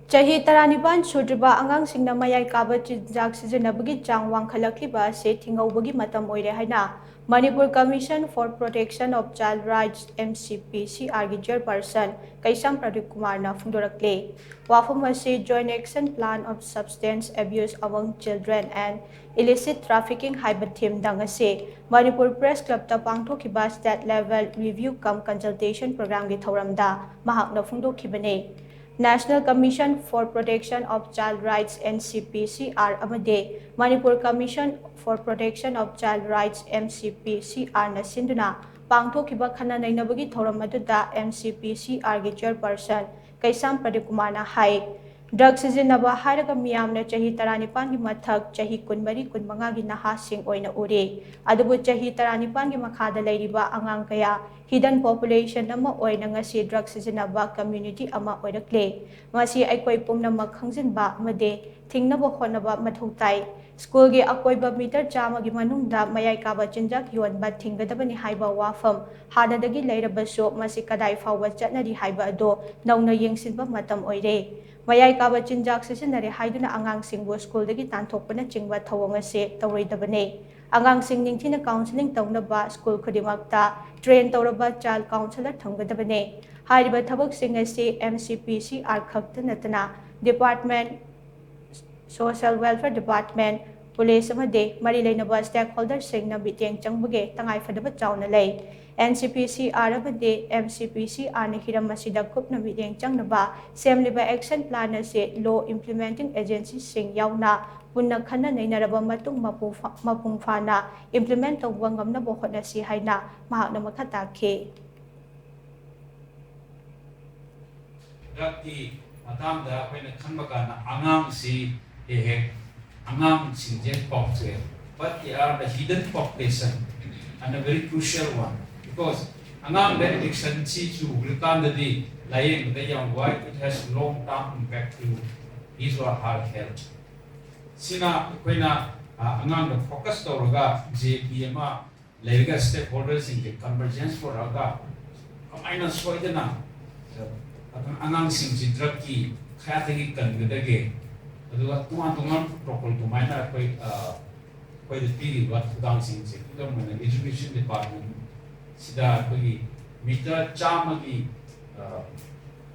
Chahi taranipan sudriba angang singna mayai kaba chijak sizinabagi chang wangkhalakliba se thingaubagi matam oire haina Manipur Commission for Protection of Child Rights MCPCR gi chairperson Kaisam Pradeep Kumar na phungdorakle wafam asi Joint Action Plan of Substance Abuse Among Children and Illicit Trafficking haiba theme dang ase Manipur Press Club ta pangthokiba state level review cum consultation program gi thoramda mahakna phungdokhibane National Commission for Protection of Child Rights NCPCR amade Manipur Commission for Protection of Child Rights MCPCR na sinduna pangthokiba khana nainabagi thoram aduda MCPCR gi chairperson Kaisam Pradeep Kumar na hai Drug sizinaba hairaga miyamna chahi 19 gi mathak chahi 12 15 gi nahasing oina ure adubu chahi 19 gi makhada leiriba angang kaya hidden population ama oina ngasi drug sizinaba community ama oirakle ngasi aikoi pumnamak khangjinba amade thingnaba honaba mathautai school gi akoiba meter chama gi manungda mayai kaba chinjak yonba thinggadabani haiba wafam hadadagi leirabaso masi kadai fawwa chatnari haiba ado nauna yengsinba matam oire Mayai kaba chinjak sisinare haiduna angang singbo school dagi tanthokpana chingba thawang ase tawroidabane angang sing ningthina counseling tawnaba school khudimakta train tawraba child counselor thamgadabane hairiba thabak sing ase MCPCR khakta natana department social welfare department police amade mari leinaba stakeholder singna biteng changbage tangai fadaba chawna lei NCPCR amade MCPCR na hiram masida kupna biteng changnaba semliba action plan ase law implementing agency sing yauna punna khana nainaraba matung mapung fana implement tawwa ngamna bo khona si haina mahakna makhata khe Rakti matangda akoina khanbaga na angang si angang singje popse, but they are the hidden population and a very crucial one because angang the addiction si chu glutan the lying the young white it has long term impact to his or her health. Sina akoina angang the focus tawraga JPMA layga stakeholders in the convergence for aga kamaina soidana angang singji drug ki khathagi kangadage aduga tungan protocol to maina koi the piri wat dang singji government education department sida koi meter chamagi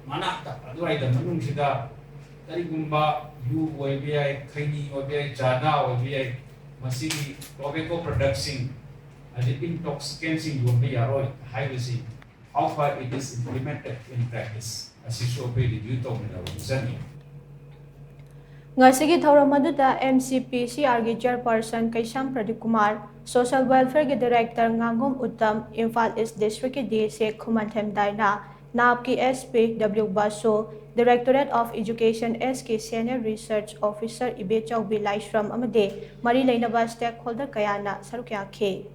manakta aduai da manung sida tarigumba yu oibi khaini oibi jana oibi masigi tobacco production adi intoxicants in yombi yaroi highly how far it is implemented in practice Ngasigi thawram aduda MCPCR gi chairperson Kaisam Pradeep Kumar Social Welfare gi Director Ngangom Uttam Imphal East District ki DSA Khumanthem Daina NAP ki SP W Basu Directorate of Education SK Senior Research Officer Ibe Chaubi Laishram amade mari leinaba stakeholder kayana sarukya khe